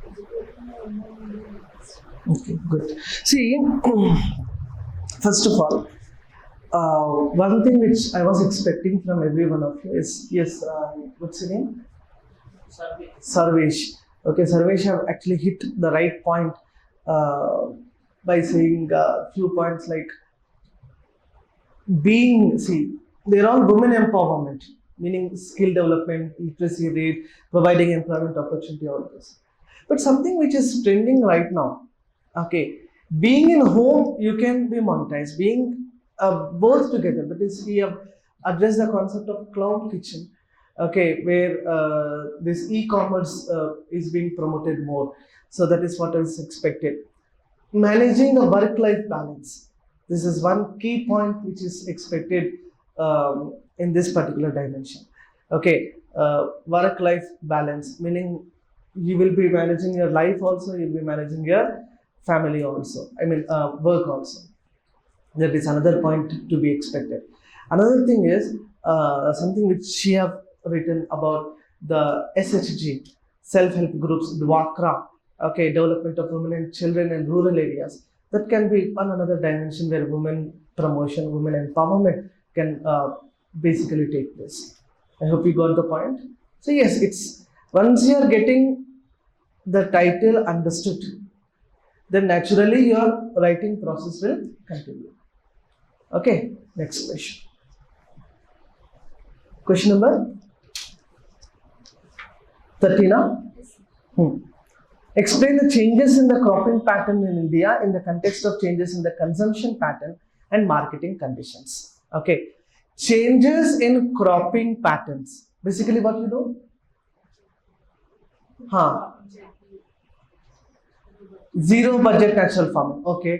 educating women in the industry. Okay, good. See, first of all, one thing which I was expecting from every one of you is, yes, what's your name? Sarvesh. Okay, Sarvesh have actually hit the right point by saying a few points like they're all women empowerment, meaning skill development, literacy rate, providing employment opportunity, all this. But something which is trending right now, okay, being in home, you can be monetized, being both together, that is, we have addressed the concept of cloud kitchen, okay, where this e-commerce is being promoted more. So that is what is expected. Managing a work-life balance. This is one key point which is expected in this particular dimension. Okay, work-life balance, meaning You will be managing your life also, you'll be managing your family also. Work also. That is another point to be expected. Another thing is something which she have written about the SHG, self-help groups, the WACRA, okay, development of women and children in rural areas. That can be on another dimension where women promotion, women empowerment can basically take place. I hope you got the point. So yes, it's once you are getting the title understood, then naturally your writing process will continue. Okay, next question. Question number 13. Explain the changes in the cropping pattern in India in the context of changes in the consumption pattern and marketing conditions. Okay, changes in cropping patterns. Basically, what you do? Zero budget natural farming. Okay.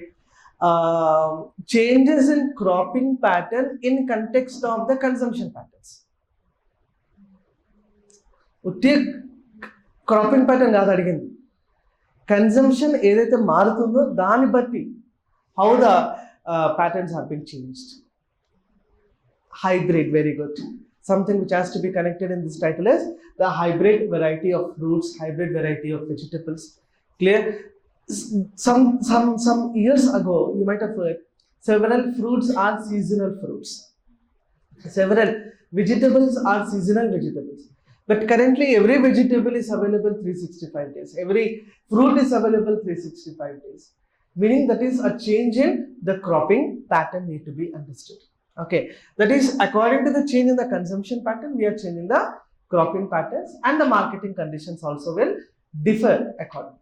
Changes in cropping pattern in context of the consumption patterns. Cropping pattern కాదు అడిగింది, consumption ఏదైతే మారుతుందో దాన్ని బట్టి how the patterns have been changed. Hybrid, very good. Something which has to be connected in this title is the hybrid variety of fruits, hybrid variety of vegetables. Clear? Some years ago, you might have heard several fruits are seasonal fruits. Several vegetables are seasonal vegetables. But currently, every vegetable is available 365 days. Every fruit is available 365 days. Meaning that is a change in the cropping pattern need to be understood. Okay, that is according to the change in the consumption pattern, we are changing the cropping patterns, and the marketing conditions also will differ accordingly.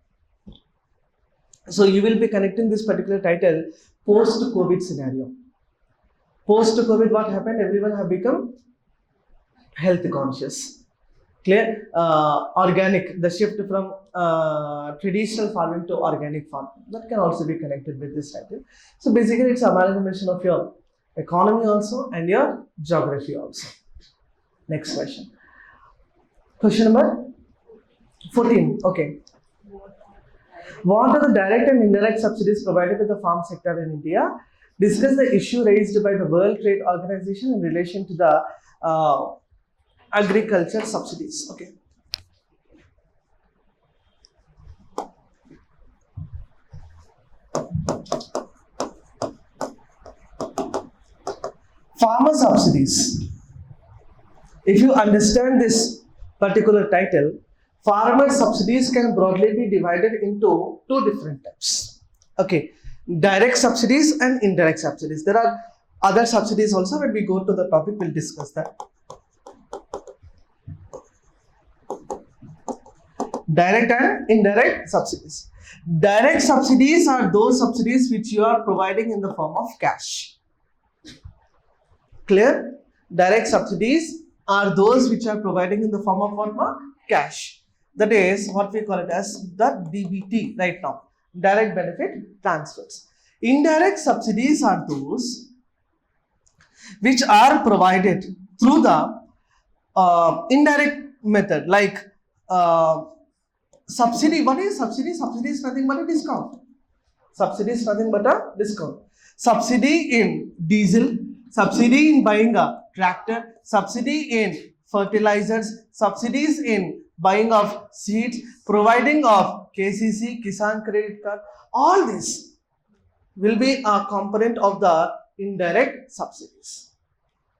So you will be connecting this particular title post-COVID scenario. Post-COVID, what happened? Everyone have become health conscious. Clear? Organic, the shift from traditional farming to organic farming, that can also be connected with this title. So basically, it's amalgamation of your economy also and your geography also. Next question. Question number 14. Okay. What are the direct and indirect subsidies provided to the farm sector in India? Discuss the issue raised by the World Trade Organization in relation to the agriculture subsidies. Okay. Farmer subsidies. If you understand this particular title, farmer subsidies can broadly be divided into two different types. Okay, direct subsidies and indirect subsidies. There are other subsidies also. When we go to the topic, we'll discuss that. Direct and indirect subsidies. Direct subsidies are those subsidies which you are providing in the form of cash. Clear? Direct subsidies are those which are providing in the form of what? Cash. That is what we call it as the DBT right now, direct benefit transfers. Indirect subsidies are those which are provided through the indirect method, like subsidy. What is subsidy? Subsidy is nothing but a discount. Subsidy is nothing but a discount. Subsidy in diesel, subsidy in buying a tractor, subsidy in fertilizers, subsidies in buying of seeds, providing of KCC, Kisan Credit Card. All this will be a component of the indirect subsidies.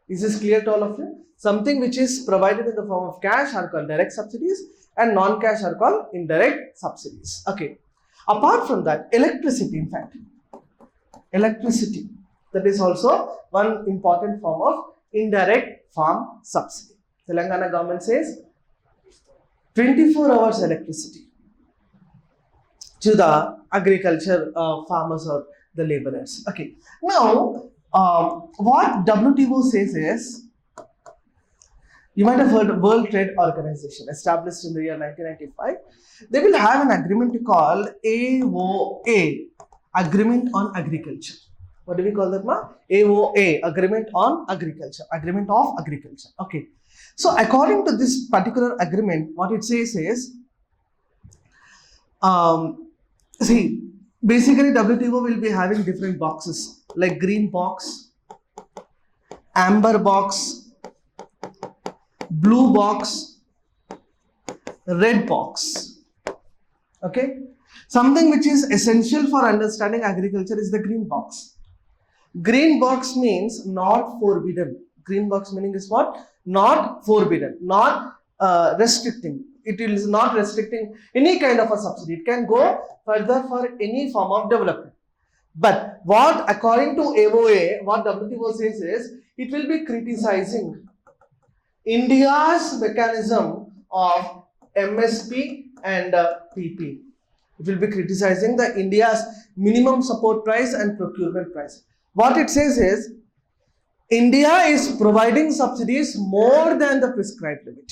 Is this clear to all of you? Something which is provided in the form of cash are called direct subsidies, and non-cash are called indirect subsidies. Okay. Apart from that, electricity, in fact, electricity, that is also one important form of indirect farm subsidy. Telangana government says 24 hours electricity to the agriculture farmers or the laborers. Okay. Now, what WTO says is, you might have heard World Trade Organization, established in the year 1995. They will have an agreement called AOA, Agreement on Agriculture. What do we call that, ma? AOA, Agreement on Agriculture, Agreement of Agriculture. Okay. So according to this particular agreement, what it says is, See, basically WTO will be having different boxes like green box, amber box, blue box, red box. Okay, something which is essential for understanding agriculture is the green box. Green box means not forbidden. Green box meaning is what? Not forbidden, not restricting. It is not restricting any kind of a subsidy. It can go further for any form of development. But what, according to AOA, what WTO says is, it will be criticizing India's mechanism of MSP and PP. It will be criticizing the India's minimum support price and procurement price. What it says is, India is providing subsidies more than the prescribed limit.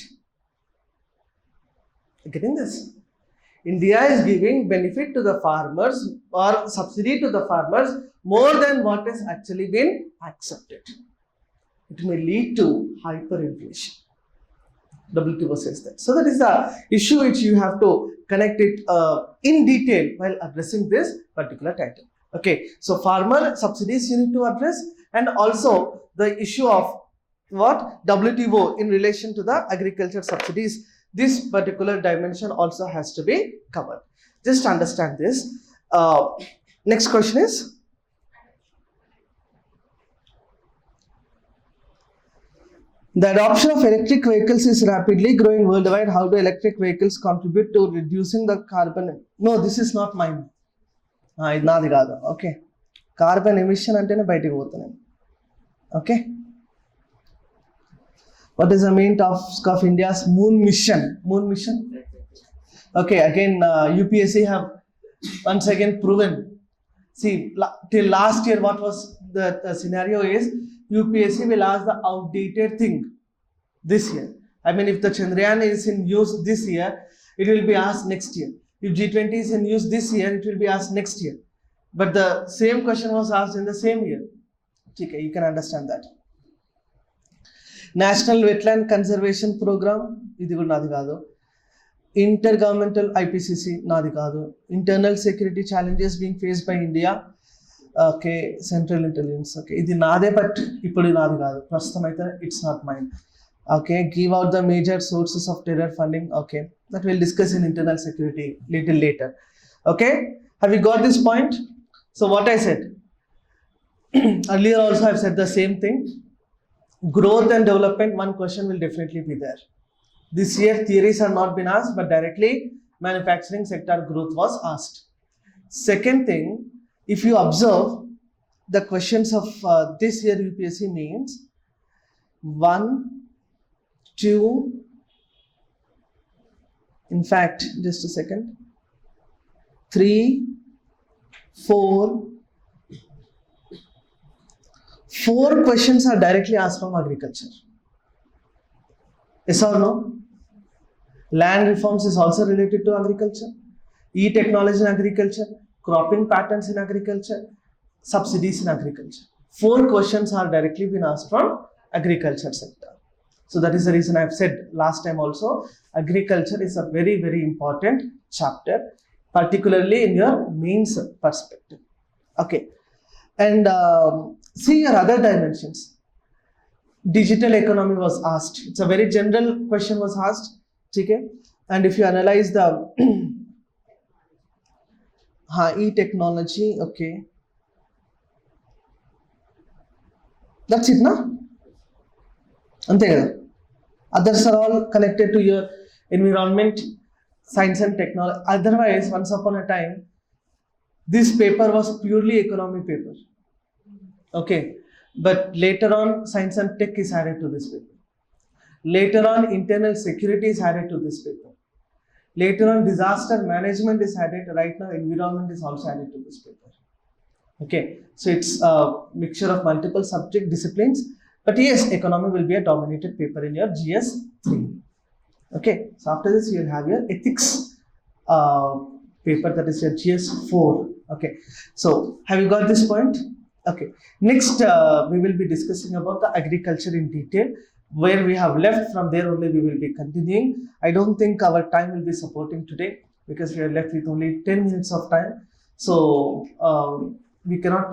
You getting this? India is giving benefit to the farmers or subsidy to the farmers more than what has actually been accepted. It may lead to hyperinflation. WTO says that. So that is the issue which you have to connect it in detail while addressing this particular title. Okay, so farmer subsidies you need to address, and also the issue of what WTO in relation to the agriculture subsidies. This particular dimension also has to be covered. Just understand this. Next question is, the adoption of electric vehicles is rapidly growing worldwide. How do electric vehicles contribute to reducing the carbon? No, this is not mine. ఇది నాది కాదు. Okay, carbon emission అంటేనే బయటికి పోతున్నాను. Okay, what is the main task of India's moon mission? Moon mission? Okay, again UPSC have once again proven. See, till last year what was the scenario is, UPSC will ask the outdated thing this year. I mean, if the Chandrayaan is in use this year, it will be asked next year. If G20 is in use this year, it will be asked next year. But the same question was asked in the same year. Okay, you can understand that. National Wetland Conservation Program, ఇది కూడా నాది కాదు. Intergovernmental IPCC, నాది కాదు. Internal security challenges being faced by India. Okay, Central Intelligence. Okay, ఇది నాదే, but ఇప్పుడు నాది కాదు. ప్రస్తుతం అయితే it's not mine. Okay, give out the major sources of terror funding. Okay, that we'll discuss in internal security little later. Okay, have you got this point? So what I said earlier also, I've said the same thing. Growth and development, one question will definitely be there. This year theories are not been asked, but directly manufacturing sector growth was asked. Second thing, if you observe the questions of this year UPSC means 1, 2, in fact just a second, 3, 4 questions are directly asked from agriculture. Yes or no? Land reforms is also related to agriculture. E-technology in agriculture, cropping patterns in agriculture, subsidies in agriculture. 4 questions are directly been asked from agriculture sector. So that is the reason I've said last time also, agriculture is a very, very important chapter, particularly in your mains perspective. Okay, and see your other dimensions. Digital economy was asked. It's a very general question was asked. Okay, and if you analyze the e-technology, okay, that's it, na? Ante kada. Others are all connected to your environment, science and technology. Otherwise, once upon a time, this paper was purely economy paper. Okay, but later on, science and tech is added to this paper. Later on, internal security is added to this paper. Later on, disaster management is added. Right now, environment is also added to this paper. Okay, so it's a mixture of multiple subject disciplines. But yes, economy will be a dominated paper in your GS-3. Okay, so after this, you will have your ethics paper, that is your GS-4. Okay, so have you got this point? Okay, next we will be discussing about the agriculture in detail. Where we have left, from there only we will be continuing. I don't think our time will be supporting today. because we are left with only 10 minutes of time. So we cannot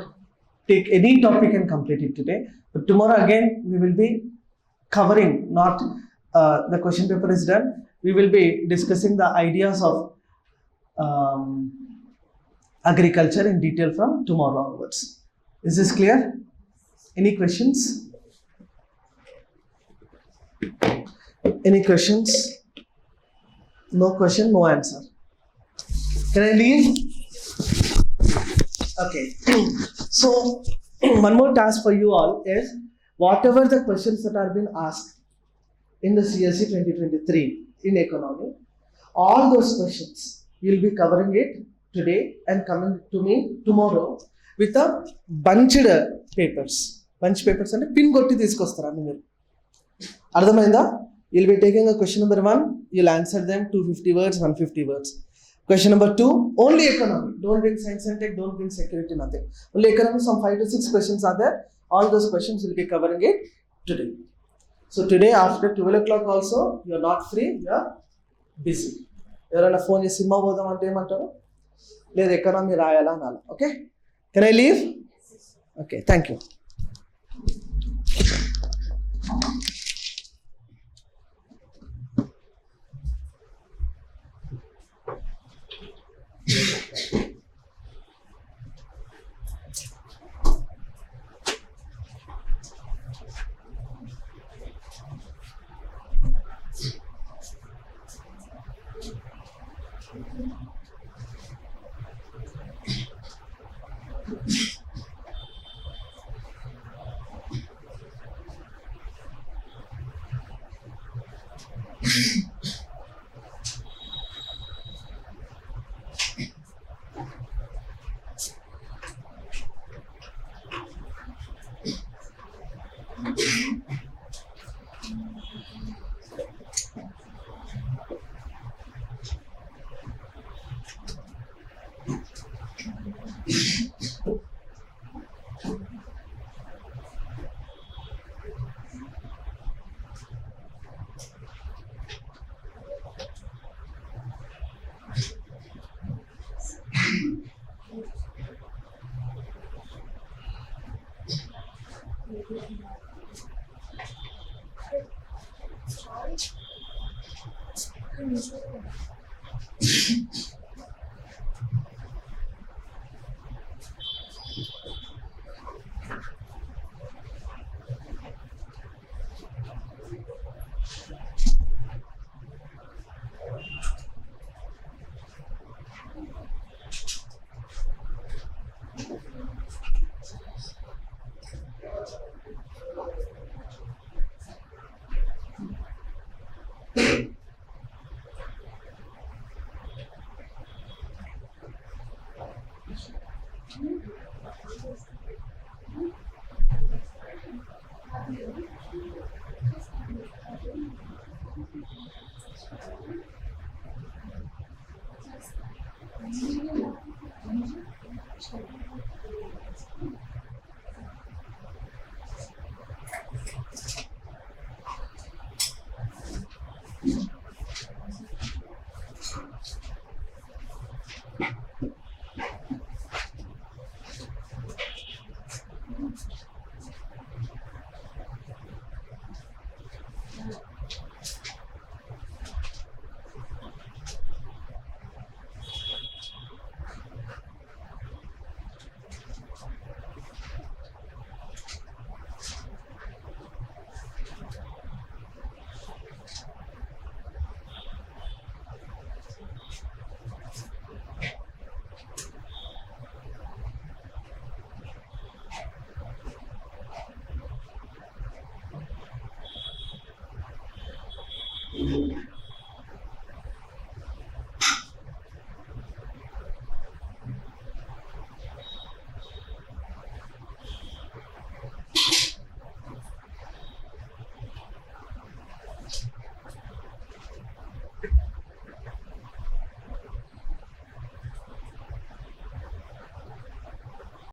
take any topic and complete it today. But tomorrow again, we will be covering, not the question paper is done. We will be discussing the ideas of agriculture in detail from tomorrow onwards. Is this clear? Any questions? Any questions? No question, no answer. Can I leave? Okay. So, one more task for you all is whatever the questions that are being asked in the CSE 2023 in economy, all those questions you'll be covering it today and coming to me tomorrow with a bunched papers. Bunch papers and pin gotti తీసుకొస్తారా మీరు అర్థమైందా? You'll be taking a question number 1, you'll answer them 250 words, 150 words. Question number 2, only economy. Don't bring science and tech, don't bring security, nothing. Only economy, some 5 to 6 questions are there. All those questions will be covering it today. So today after 12 o'clock also, you are not free, you are busy. ఎవరైనా phone చేసి cinema పోదాం అంటే ఏమంటారు? లేదు economy రాయాలా అనాలి. Okay, can I leave? Okay, thank you.